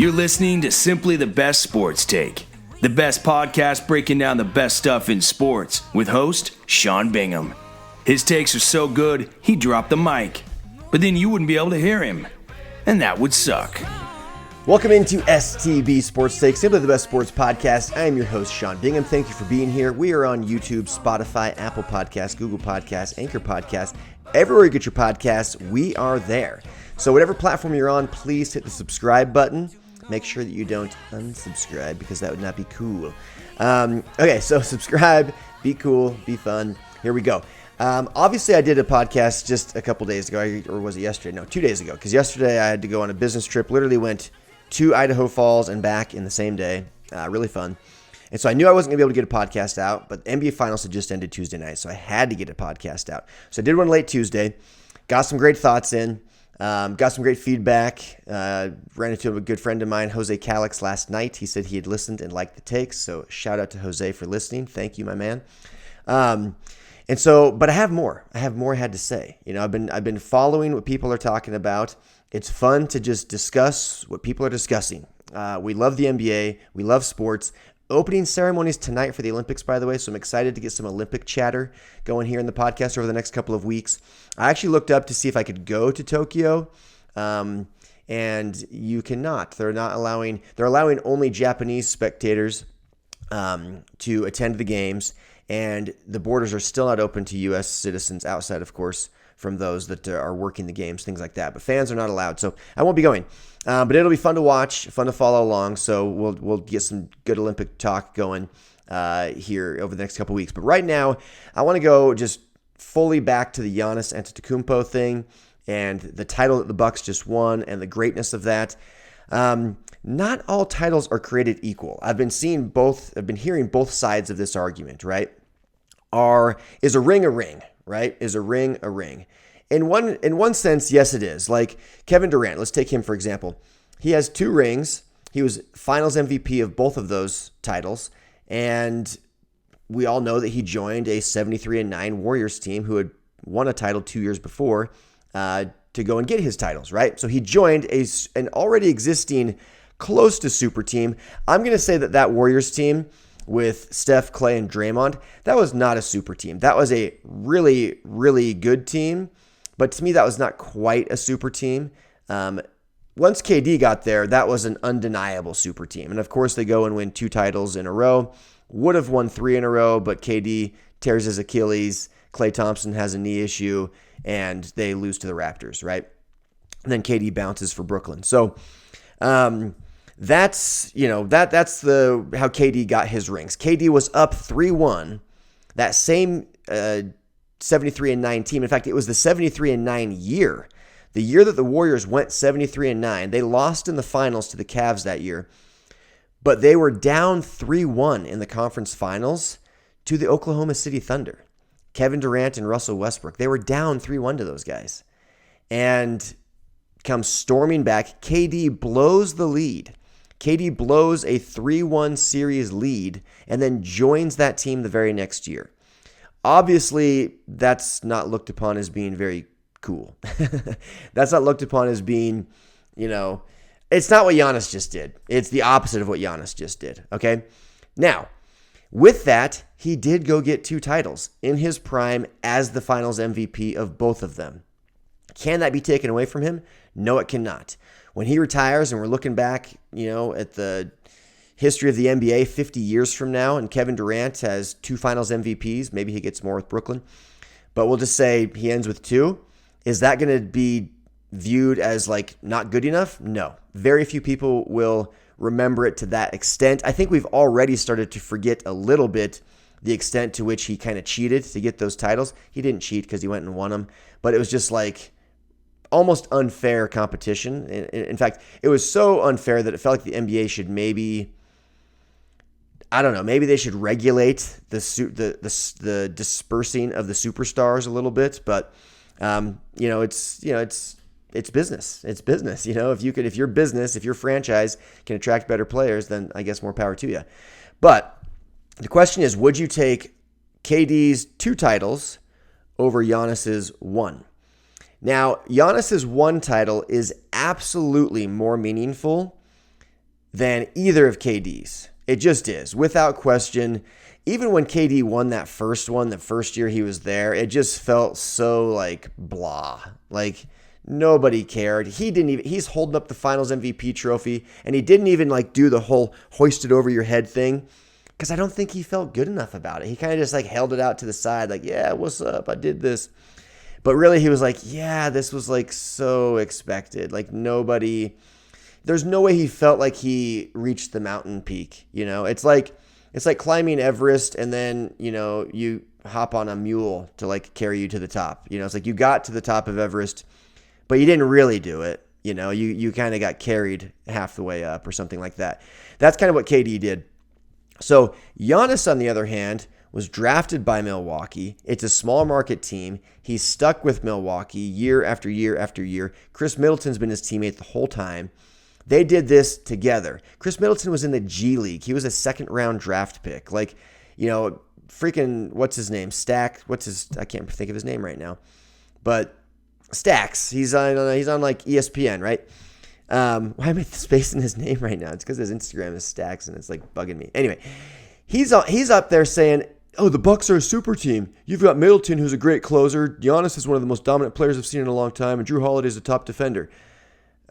You're listening to Simply the Best Sports Take, the best podcast breaking down the best stuff in sports with host Sean Bingham. His takes are so good, he dropped the mic, but then you wouldn't be able to hear him, and that would suck. Welcome into STB Sports Take, Simply the Best Sports Podcast. I am your host, Sean Bingham. Thank you for being here. We are on YouTube, Spotify, Apple Podcasts, Google Podcasts, Anchor Podcasts. Everywhere you get your podcasts, we are there. So whatever platform you're on, please hit the subscribe button. Make sure that you don't unsubscribe because that would not be cool. Okay, so subscribe, be cool, be fun. Here we go. Obviously, I did a podcast just a couple days ago, or was it yesterday? No, 2 days ago, because yesterday I had to go on a business trip. Literally went to Idaho Falls and back in the same day. Really fun. And so I knew I wasn't going to be able to get a podcast out, but the NBA Finals had just ended Tuesday night, so I had to get a podcast out. So I did one late Tuesday, got some great thoughts in, got some great feedback, ran into a good friend of mine, Jose Calix, last night. He said he had listened and liked the takes, so shout out to Jose for listening. Thank you, my man. And so, but I have more. I had to say. You know, I've been following what people are talking about. It's fun to just discuss what people are discussing. We love the NBA. We love sports. Opening ceremonies tonight for the Olympics, by the way, so I'm excited to get some Olympic chatter going here in the podcast over the next couple of weeks. I actually looked up to see if I could go to Tokyo, and you cannot. They're allowing only Japanese spectators to attend the games, and the borders are still not open to U.S. citizens outside, of course, from those that are working the games, things like that. But fans are not allowed, so I won't be going. But it'll be fun to watch, fun to follow along. So we'll get some good Olympic talk going here over the next couple weeks. But right now, I want to go just fully back to the Giannis Antetokounmpo thing and the title that the Bucks just won and the greatness of that. Not all titles are created equal. I've been hearing both sides of this argument, right? Is a ring a ring, right? Is a ring a ring? In one sense, yes, it is. Like Kevin Durant, let's take him for example. He has 2 rings. He was Finals MVP of both of those titles, and we all know that he joined a 73-9 Warriors team who had won a title 2 years before to go and get his titles, right? So he joined an already existing close to super team. I'm going to say that Warriors team with Steph, Clay, and Draymond, that was not a super team. That was a really, really good team. But to me, that was not quite a super team. Once KD got there, that was an undeniable super team. And of course, they go and win 2 titles in a row. Would have won 3 in a row, but KD tears his Achilles. Klay Thompson has a knee issue, and they lose to the Raptors, right? And then KD bounces for Brooklyn. So that's how KD got his rings. KD was up 3-1 that same 73-9 team. In fact, it was the 73-9 year. The year that the Warriors went 73-9, they lost in the finals to the Cavs that year, but they were down 3-1 in the conference finals to the Oklahoma City Thunder. Kevin Durant and Russell Westbrook, they were down 3-1 to those guys. And comes storming back. KD blows the lead. KD blows a 3-1 series lead and then joins that team the very next year. Obviously, that's not looked upon as being very cool. That's not looked upon as being, it's not what Giannis just did. It's the opposite of what Giannis just did, okay? Now, with that, he did go get 2 titles in his prime as the Finals MVP of both of them. Can that be taken away from him? No, it cannot. When he retires and we're looking back, at the history of the NBA 50 years from now, and Kevin Durant has 2 Finals MVPs. Maybe he gets more with Brooklyn, but we'll just say he ends with 2. Is that going to be viewed as like not good enough? No. Very few people will remember it to that extent. I think we've already started to forget a little bit the extent to which he kind of cheated to get those titles. He didn't cheat because he went and won them, but it was just like almost unfair competition. In fact, it was so unfair that it felt like the NBA should maybe they should regulate the dispersing of the superstars a little bit, but it's business. It's business. If your franchise can attract better players, then I guess more power to you. But the question is, would you take KD's 2 titles over Giannis's 1? Now, Giannis's 1 title is absolutely more meaningful than either of KD's. It just is, without question. Even when KD won that first one, the first year he was there, it just felt so like blah. Like nobody cared. He's holding up the finals MVP trophy, and he didn't even like do the whole hoist it over your head thing, because I don't think he felt good enough about it. He kind of just like held it out to the side, like, yeah, what's up? I did this. But really he was like, yeah, this was like so expected. Like there's no way he felt like he reached the mountain peak. It's like climbing Everest and then, you hop on a mule to like carry you to the top. It's like you got to the top of Everest, but you didn't really do it. You kind of got carried half the way up or something like that. That's kind of what KD did. So Giannis, on the other hand, was drafted by Milwaukee. It's a small market team. He's stuck with Milwaukee year after year after year. Chris Middleton's been his teammate the whole time. They did this together. Chris Middleton was in the G League. He was a second-round draft pick. Like, freaking, what's his name? Stack. I can't think of his name right now. But Stacks. He's on like ESPN, right? Why am I spacing his name right now? It's because his Instagram is Stacks and it's like bugging me. Anyway, he's up there saying, oh, the Bucks are a super team. You've got Middleton, who's a great closer. Giannis is one of the most dominant players I've seen in a long time, and Drew Holiday's a top defender.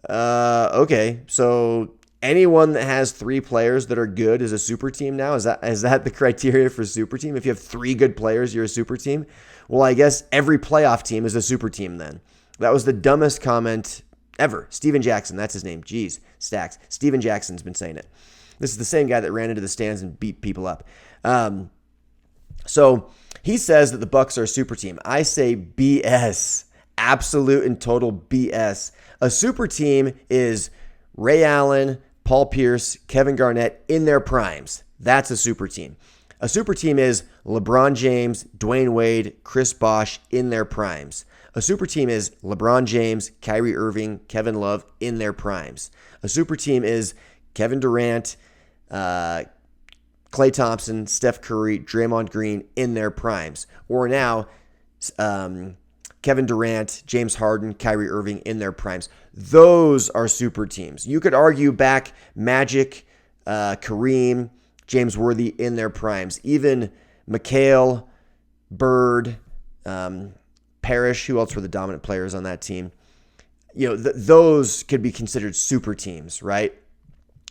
Okay, so anyone that has three players that are good is a super team now? Is that the criteria for super team? If you have three good players, you're a super team? Well, I guess every playoff team is a super team then. That was the dumbest comment ever. Steven Jackson, that's his name. Jeez, Stacks. Steven Jackson's been saying it. This is the same guy that ran into the stands and beat people up. So he says that the Bucks are a super team. I say BS. Absolute and total BS. A super team is Ray Allen, Paul Pierce, Kevin Garnett in their primes. That's a super team. A super team is LeBron James, Dwayne Wade, Chris Bosh in their primes. A super team is LeBron James, Kyrie Irving, Kevin Love in their primes. A super team is Kevin Durant, Klay Thompson, Steph Curry, Draymond Green in their primes. Or now, Kevin Durant, James Harden, Kyrie Irving in their primes. Those are super teams. You could argue back Magic, Kareem, James Worthy in their primes. Even McHale, Bird, Parrish, who else were the dominant players on that team? Those could be considered super teams, right?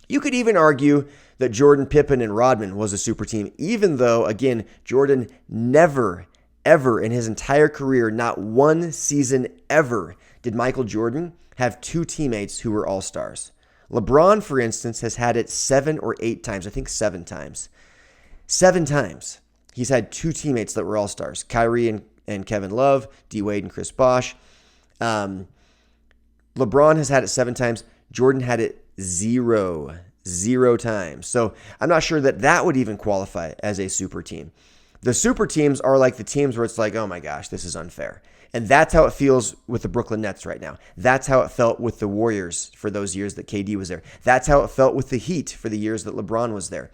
You could even argue that Jordan, Pippen, and Rodman was a super team, even though, again, Jordan never, ever in his entire career, not one season ever, did Michael Jordan have two teammates who were all-stars. LeBron, for instance, has had it 7 or 8 times. I think 7 times. 7 times. He's had two teammates that were all-stars. Kyrie and Kevin Love, D. Wade and Chris Bosh. LeBron has had it 7 times. Jordan had it 0 times. So I'm not sure that would even qualify as a super team. The super teams are like the teams where it's like, oh my gosh, this is unfair. And that's how it feels with the Brooklyn Nets right now. That's how it felt with the Warriors for those years that KD was there. That's how it felt with the Heat for the years that LeBron was there.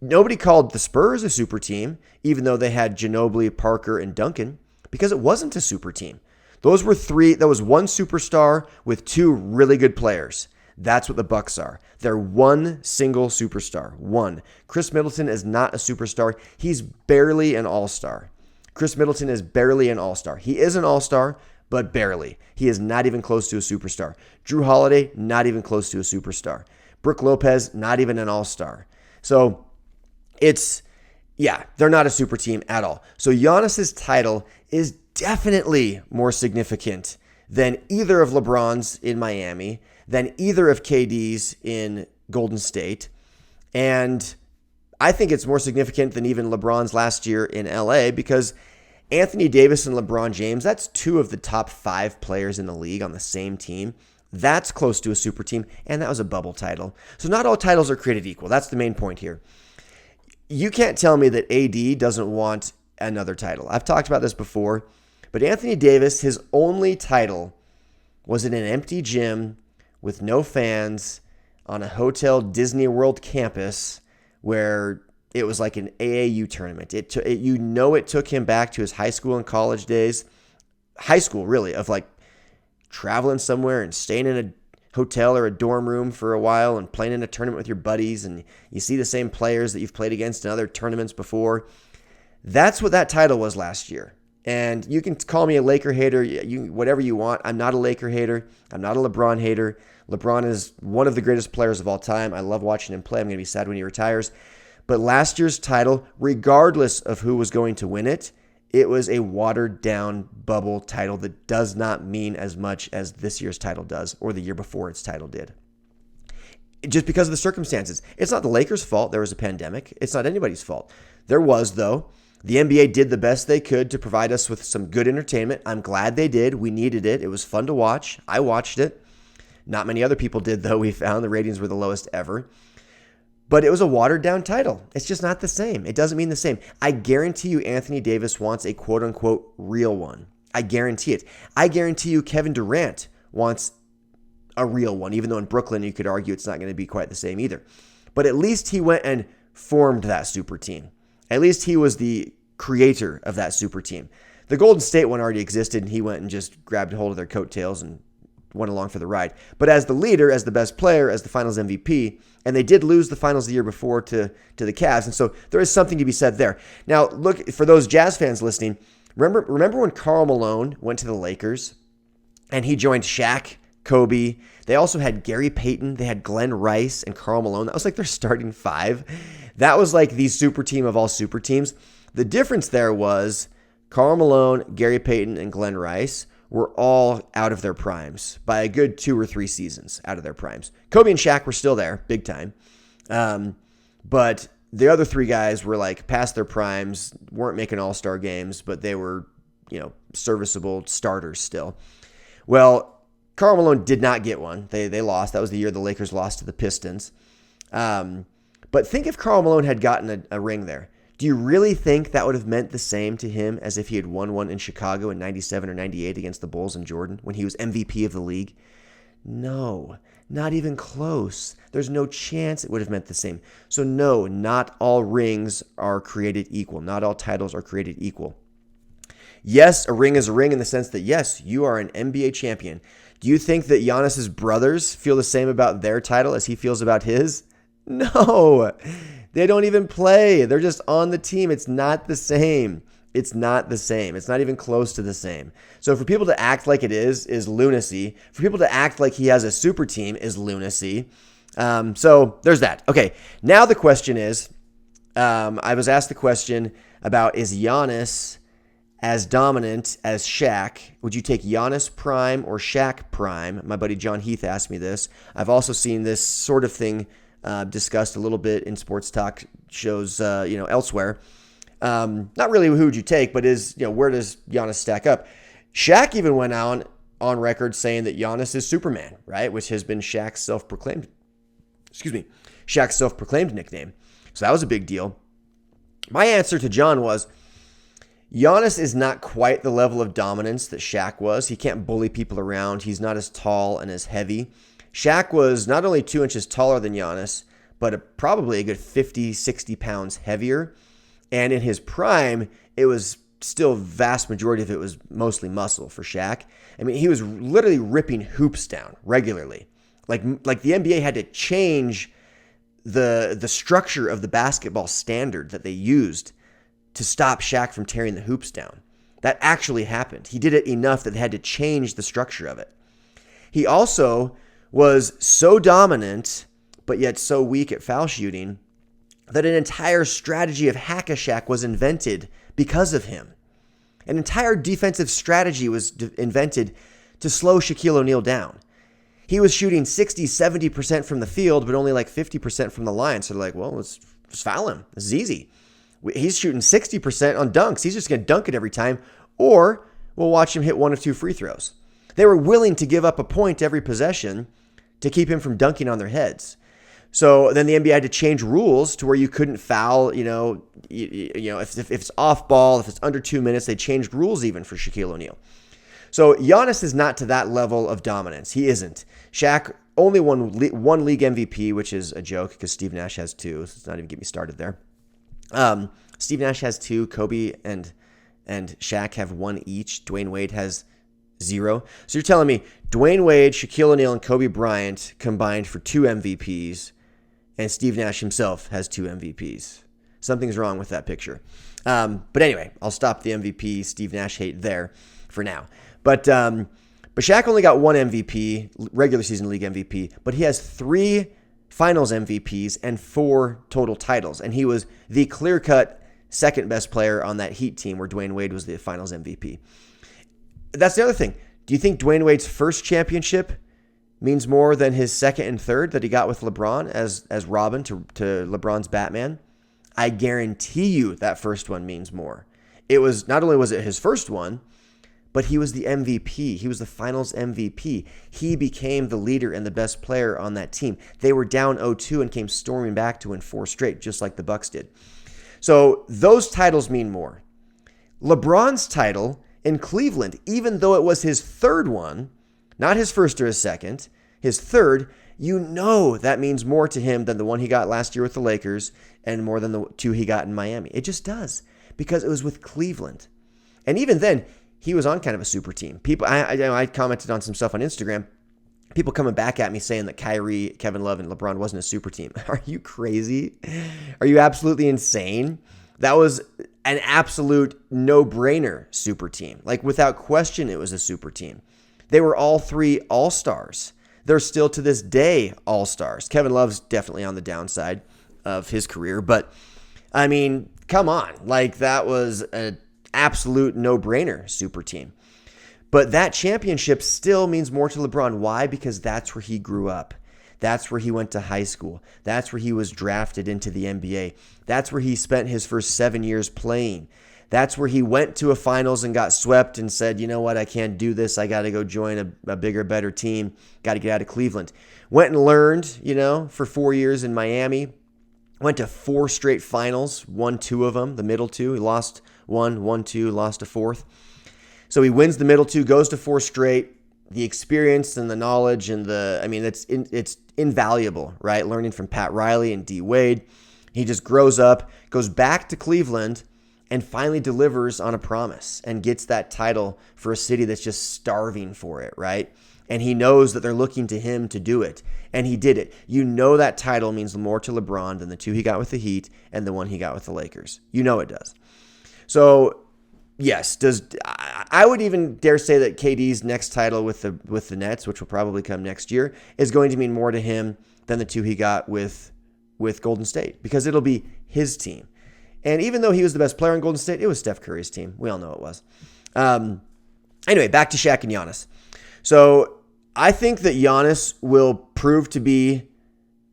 Nobody called the Spurs a super team, even though they had Ginobili, Parker, and Duncan, because it wasn't a super team. That was one superstar with 2 really good players. That's what the Bucks are. They're one single superstar. One. Chris Middleton is not a superstar. He's barely an all-star. Chris Middleton is barely an all-star. He is an all-star, but barely. He is not even close to a superstar. Drew Holiday, not even close to a superstar. Brook Lopez, not even an all-star. So they're not a super team at all. So Giannis's title is definitely more significant than either of LeBron's in Miami, than either of KD's in Golden State. And I think it's more significant than even LeBron's last year in LA, because Anthony Davis and LeBron James, that's 2 of the top 5 players in the league on the same team. That's close to a super team, and that was a bubble title. So not all titles are created equal. That's the main point here. You can't tell me that AD doesn't want another title. I've talked about this before, but Anthony Davis, his only title was in an empty gym with no fans on a hotel Disney World campus where it was like an AAU tournament. It took him back to his high school and college days. High school, really, of like traveling somewhere and staying in a hotel or a dorm room for a while and playing in a tournament with your buddies, and you see the same players that you've played against in other tournaments before. That's what that title was last year. And you can call me a Laker hater, whatever you want. I'm not a Laker hater. I'm not a LeBron hater. LeBron is one of the greatest players of all time. I love watching him play. I'm going to be sad when he retires. But last year's title, regardless of who was going to win it, it was a watered-down bubble title that does not mean as much as this year's title does or the year before its title did. Just because of the circumstances. It's not the Lakers' fault there was a pandemic. It's not anybody's fault. There was, though. The NBA did the best they could to provide us with some good entertainment. I'm glad they did. We needed it. It was fun to watch. I watched it. Not many other people did, though. We found the ratings were the lowest ever. But it was a watered-down title. It's just not the same. It doesn't mean the same. I guarantee you Anthony Davis wants a quote-unquote real one. I guarantee it. I guarantee you Kevin Durant wants a real one, even though in Brooklyn you could argue it's not going to be quite the same either. But at least he went and formed that super team. At least he was the creator of that super team. The Golden State one already existed, and he went and just grabbed hold of their coattails and went along for the ride. But as the leader, as the best player, as the finals MVP, and they did lose the finals the year before to the Cavs, and so there is something to be said there. Now, look, for those Jazz fans listening, remember when Karl Malone went to the Lakers, and he joined Shaq, Kobe. They also had Gary Payton. They had Glenn Rice and Karl Malone. That was like their starting five. That was like the super team of all super teams. The difference there was Karl Malone, Gary Payton, and Glenn Rice were all out of their primes by a good 2 or 3 seasons out of their primes. Kobe and Shaq were still there, big time. But the other 3 guys were like past their primes, weren't making all-star games, but they were, serviceable starters still. Well, Karl Malone did not get one. They lost. That was the year the Lakers lost to the Pistons. But think if Karl Malone had gotten a ring there. Do you really think that would have meant the same to him as if he had won one in Chicago in 97 or 98 against the Bulls and Jordan when he was MVP of the league? No, not even close. There's no chance it would have meant the same. So no, not all rings are created equal. Not all titles are created equal. Yes, a ring is a ring in the sense that, yes, you are an NBA champion. Do you think that Giannis's brothers feel the same about their title as he feels about his? No, they don't even play. They're just on the team. It's not the same. It's not the same. It's not even close to the same. So for people to act like it is lunacy. For people to act like he has a super team is lunacy. So there's that. Okay, now the question is, I was asked the question about, is Giannis as dominant as Shaq? Would you take Giannis prime or Shaq prime? My buddy John Heath asked me this. I've also seen this sort of thing discussed a little bit in sports talk shows, elsewhere. Not really who would you take, but where does Giannis stack up? Shaq even went on record saying that Giannis is Superman, right? Which has been Shaq's self-proclaimed nickname. So that was a big deal. My answer to John was, Giannis is not quite the level of dominance that Shaq was. He can't bully people around. He's not as tall and as heavy. Shaq was not only 2 inches taller than Giannis, but probably a good 50, 60 pounds heavier. And in his prime, it was still vast majority of it was mostly muscle for Shaq. I mean, he was literally ripping hoops down regularly. Like the NBA had to change the structure of the basketball standard that they used to stop Shaq from tearing the hoops down. That actually happened. He did it enough that they had to change the structure of it. He also was so dominant, but yet so weak at foul shooting, that an entire strategy of hack-a-Shaq was invented because of him. An entire defensive strategy was invented to slow Shaquille O'Neal down. He was shooting 60, 70% from the field, but only like 50% from the line. So they're like, well, let's foul him. This is easy. He's shooting 60% on dunks. He's just going to dunk it every time. Or we'll watch him hit 1 or 2 free throws. They were willing to give up a point every possession to keep him from dunking on their heads. So then the NBA had to change rules to where you couldn't foul, if it's off ball, if it's under 2 minutes, they changed rules even for Shaquille O'Neal. So Giannis is not to that level of dominance. He isn't. Shaq only won one league MVP, which is a joke because Steve Nash has 2. So let's not even get me started there. Steve Nash has 2. Kobe and Shaq have 1 each. Dwayne Wade has 0. So you're telling me Dwayne Wade, Shaquille O'Neal, and Kobe Bryant combined for 2 MVPs, and Steve Nash himself has 2 MVPs. Something's wrong with that picture. But anyway, I'll stop the MVP Steve Nash hate there for now. But Shaq only got 1 MVP, regular season league MVP, but he has 3 finals MVPs and 4 total titles. And he was the clear-cut second best player on that Heat team where Dwayne Wade was the finals MVP. That's the other thing. Do you think Dwayne Wade's first championship means more than his second and third that he got with LeBron as Robin to LeBron's Batman? I guarantee you that first one means more. It was, not only was it his first one, but he was the MVP. He was the finals MVP. He became the leader and the best player on that team. They were down 0-2 and came storming back to win 4 straight, just like the Bucks did. So those titles mean more. LeBron's title in Cleveland, even though it was his third one, not his first or his second, his third, you know that means more to him than the one he got last year with the Lakers and more than the 2 he got in Miami. It just does, because it was with Cleveland. And even then, he was on kind of a super team. People, I commented on some stuff on Instagram. People coming back at me saying that Kyrie, Kevin Love, and LeBron wasn't a super team. Are you crazy? Are you absolutely insane? That was an absolute no-brainer super team. Like, without question, it was a super team. They were all 3 all-stars. They're still to this day all-stars. Kevin Love's definitely on the downside of his career, but I mean, come on. Like, that was an absolute no-brainer super team. But that championship still means more to LeBron. Why? Because that's where he grew up. That's where he went to high school. That's where he was drafted into the NBA. That's where he spent his first 7 years playing. That's where he went to a finals and got swept and said, you know what, I can't do this. I got to go join a bigger, better team. Got to get out of Cleveland. Went and learned, for 4 years in Miami. Went to 4 straight finals, won 2 of them, the middle 2. He lost 1, won 2, lost a 4th. So he wins the middle 2, goes to 4 straight. The experience and the knowledge and it's invaluable, right? Learning from Pat Riley and D. Wade. He just grows up, goes back to Cleveland, and finally delivers on a promise and gets that title for a city that's just starving for it, right? And he knows that they're looking to him to do it, and he did it. You know that title means more to LeBron than the 2 he got with the Heat and the 1 he got with the Lakers. You know it does. So, yes, I would even dare say that KD's next title with the Nets, which will probably come next year, is going to mean more to him than the 2 he got with Golden State, because it'll be his team. And even though he was the best player in Golden State, it was Steph Curry's team. We all know it was. Anyway, back to Shaq and Giannis. So I think that Giannis will prove to be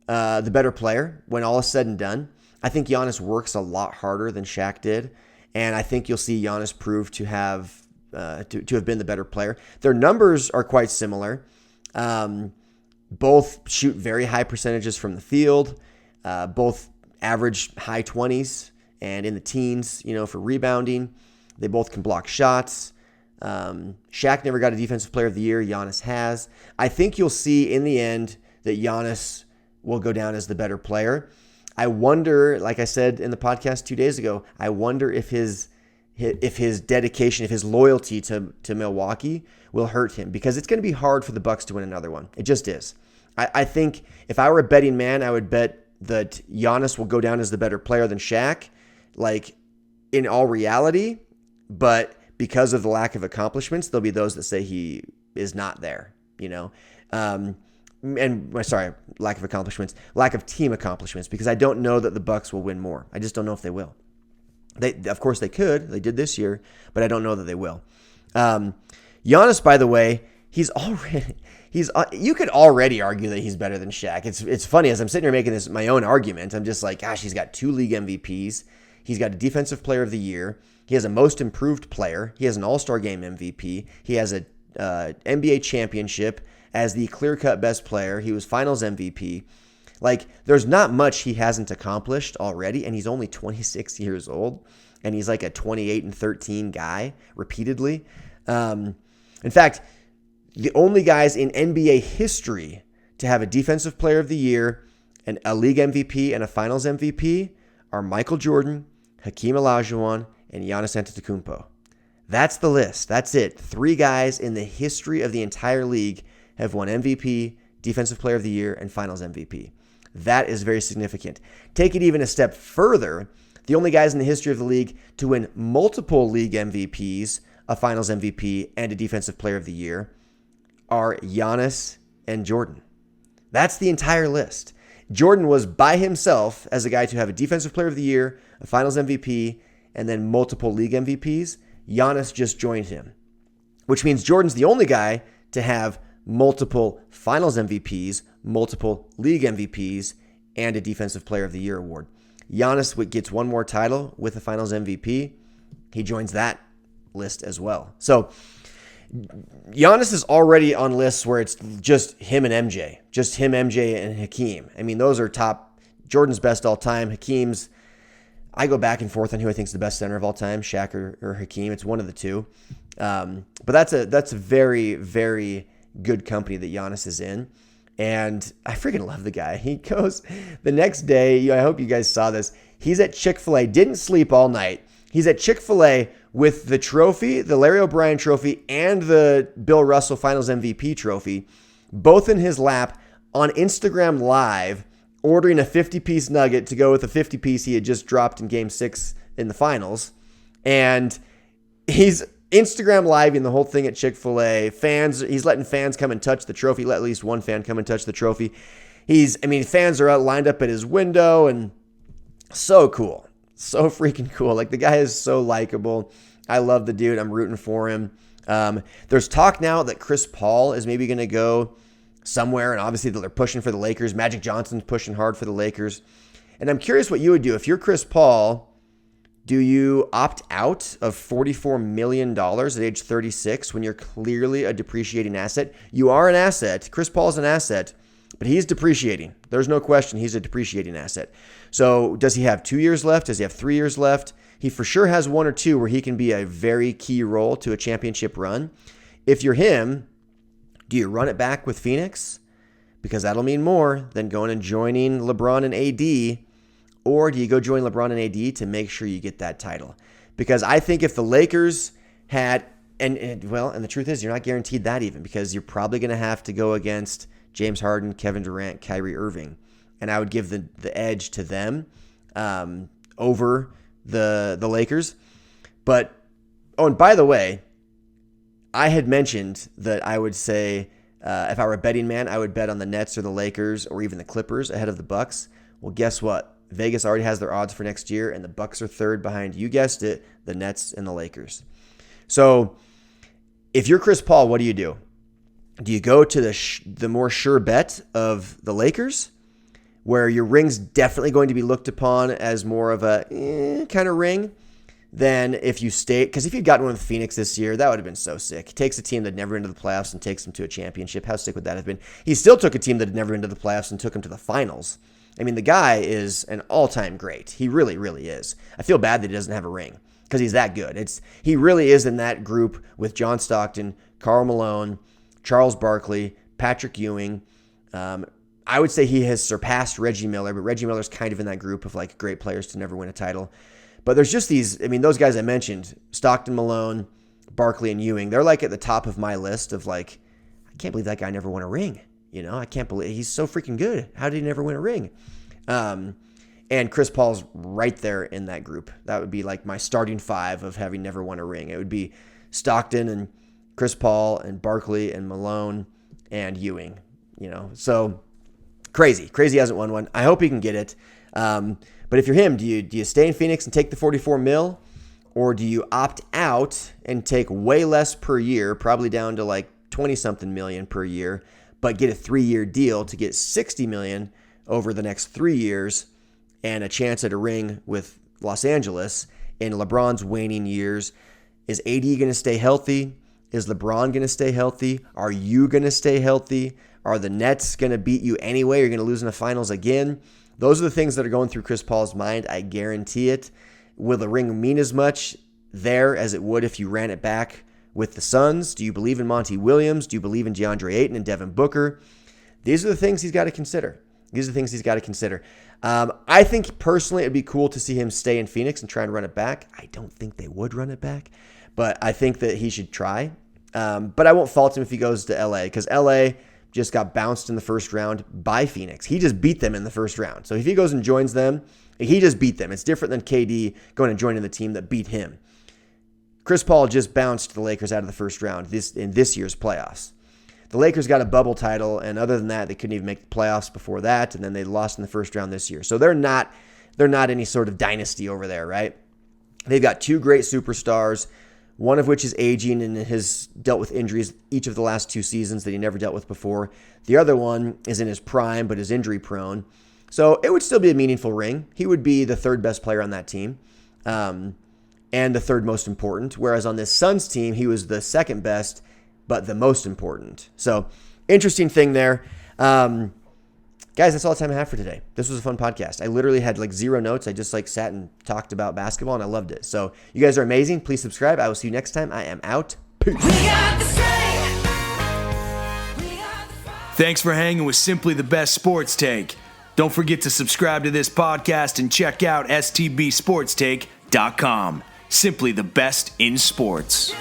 the better player when all is said and done. I think Giannis works a lot harder than Shaq did, and I think you'll see Giannis prove to have been the better player. Their numbers are quite similar. Both shoot very high percentages from the field. Both average high 20s and in the teens, for rebounding. They both can block shots. Shaq never got a Defensive Player of the Year. Giannis has. I think you'll see in the end that Giannis will go down as the better player. I wonder, like I said in the podcast 2 days ago, I wonder if his dedication, if his loyalty to Milwaukee will hurt him, because it's going to be hard for the Bucks to win another one. It just is. I think if I were a betting man, I would bet that Giannis will go down as the better player than Shaq, like in all reality, but because of the lack of accomplishments, there'll be those that say he is not there, lack of accomplishments, lack of team accomplishments, because I don't know that the Bucks will win more. I just don't know if they will. Of course they could. They did this year, but I don't know that they will. Giannis, by the way, you could already argue that he's better than Shaq. It's funny, as I'm sitting here making this my own argument, I'm just like, gosh, he's got 2 league MVPs. He's got a Defensive Player of the Year. He has a Most Improved Player. He has an All-Star Game MVP. He has a NBA championship as the clear-cut best player. He was Finals MVP. Like, there's not much he hasn't accomplished already, and he's only 26 years old, and he's like a 28-13 guy repeatedly. In fact, the only guys in NBA history to have a Defensive Player of the Year, and a League MVP, and a Finals MVP are Michael Jordan, Hakeem Olajuwon, and Giannis Antetokounmpo. That's the list. That's it. 3 guys in the history of the entire league have won MVP, Defensive Player of the Year, and Finals MVP. That is very significant. Take it even a step further. The only guys in the history of the league to win multiple league MVPs, a Finals MVP, and a Defensive Player of the Year are Giannis and Jordan. That's the entire list. Jordan was by himself as a guy to have a Defensive Player of the Year, a Finals MVP, and then multiple league MVPs. Giannis just joined him, which means Jordan's the only guy to have multiple Finals MVPs, multiple league MVPs, and a Defensive Player of the Year award. Giannis gets one more title with a Finals MVP. He joins that list as well. So Giannis is already on lists where it's just him and MJ. Just him, MJ, and Hakeem. I mean, those are top. Jordan's best all time. Hakeem's, I go back and forth on who I think is the best center of all time, Shaq or Hakeem. It's one of the two. But that's a very, very good company that Giannis is in. And I freaking love the guy. He goes the next day, I hope you guys saw this. He's at Chick-fil-A, didn't sleep all night. He's at Chick-fil-A with the trophy, the Larry O'Brien trophy, and the Bill Russell Finals MVP trophy, both in his lap on Instagram Live, ordering a 50-piece nugget to go with the 50-piece he had just dropped in Game 6 in the finals. And he's Instagram Living the whole thing at Chick-fil-A. He's letting fans come and touch the trophy. Let at least one fan come and touch the trophy. Fans are out lined up at his window, and so cool. So freaking cool. Like, the guy is so likable. I love the dude. I'm rooting for him. There's talk now that Chris Paul is maybe going to go somewhere, and obviously they're pushing for the Lakers. Magic Johnson's pushing hard for the Lakers. And I'm curious what you would do. If you're Chris Paul, do you opt out of $44 million at age 36 when you're clearly a depreciating asset? You are an asset. Chris Paul's an asset, but he's depreciating. There's no question he's a depreciating asset. So does he have 2 years left? Does he have 3 years left? He for sure has 1 or 2 where he can be a very key role to a championship run. If you're him, do you run it back with Phoenix? Because that'll mean more than going and joining LeBron and AD. Or do you go join LeBron and AD to make sure you get that title? Because I think if the Lakers had, and the truth is you're not guaranteed that even, because you're probably going to have to go against James Harden, Kevin Durant, Kyrie Irving. And I would give the edge to them over the Lakers. But, and by the way, I had mentioned that I would say if I were a betting man, I would bet on the Nets or the Lakers or even the Clippers ahead of the Bucks. Well, guess what? Vegas already has their odds for next year, and the Bucks are third behind, you guessed it, the Nets and the Lakers. So if you're Chris Paul, what do you do? Do you go to the more sure bet of the Lakers, where your ring's definitely going to be looked upon as more of a kind of ring than if you stay? Because if you'd gotten one with Phoenix this year, that would have been so sick. He takes a team that never been to the playoffs and takes them to a championship. How sick would that have been? He still took a team that had never been to the playoffs and took them to the finals. I mean, the guy is an all-time great. He really, really is. I feel bad that he doesn't have a ring because he's that good. He really is in that group with John Stockton, Karl Malone, Charles Barkley, Patrick Ewing. I would say he has surpassed Reggie Miller, but Reggie Miller's kind of in that group of like great players to never win a title. But there's just these, those guys I mentioned, Stockton, Malone, Barkley, and Ewing, they're like at the top of my list of like, I can't believe that guy never won a ring. I can't believe he's so freaking good. How did he never win a ring? And Chris Paul's right there in that group. That would be like my starting 5 of having never won a ring. It would be Stockton and Chris Paul and Barkley and Malone and Ewing, So crazy. Crazy hasn't won one. I hope he can get it. But if you're him, do you stay in Phoenix and take the $44 million? Or do you opt out and take way less per year, probably down to like 20-something million per year, but get a 3-year deal to get $60 million over the next 3 years and a chance at a ring with Los Angeles in LeBron's waning years? Is AD going to stay healthy? Is LeBron going to stay healthy? Are you going to stay healthy? Are the Nets going to beat you anyway? You're going to lose in the finals again? Those are the things that are going through Chris Paul's mind. I guarantee it. Will the ring mean as much there as it would if you ran it back with the Suns? Do you believe in Monty Williams? Do you believe in DeAndre Ayton and Devin Booker? These are the things he's got to consider. I think personally it'd be cool to see him stay in Phoenix and try and run it back. I don't think they would run it back. but I think that he should try. But I won't fault him if he goes to LA, because LA just got bounced in the first round by Phoenix. He just beat them in the first round. So if he goes and joins them, he just beat them. It's different than KD going and joining the team that beat him. Chris Paul just bounced the Lakers out of the first round in this year's playoffs. The Lakers got a bubble title, and other than that, they couldn't even make the playoffs before that, and then they lost in the first round this year. So they're not any sort of dynasty over there, right? They've got two great superstars, one of which is aging and has dealt with injuries each of the last 2 seasons that he never dealt with before. The other one is in his prime, but is injury prone. So it would still be a meaningful ring. He would be the 3rd best player on that team, and the 3rd most important. Whereas on this Suns team, he was the 2nd best, but the most important. So interesting thing there. Guys, that's all the time I have for today. This was a fun podcast. I literally had 0 notes. I just sat and talked about basketball, and I loved it. So you guys are amazing. Please subscribe. I will see you next time. I am out. Peace. Thanks for hanging with Simply the Best Sports Take. Don't forget to subscribe to this podcast and check out stbsportstake.com. Simply the best in sports.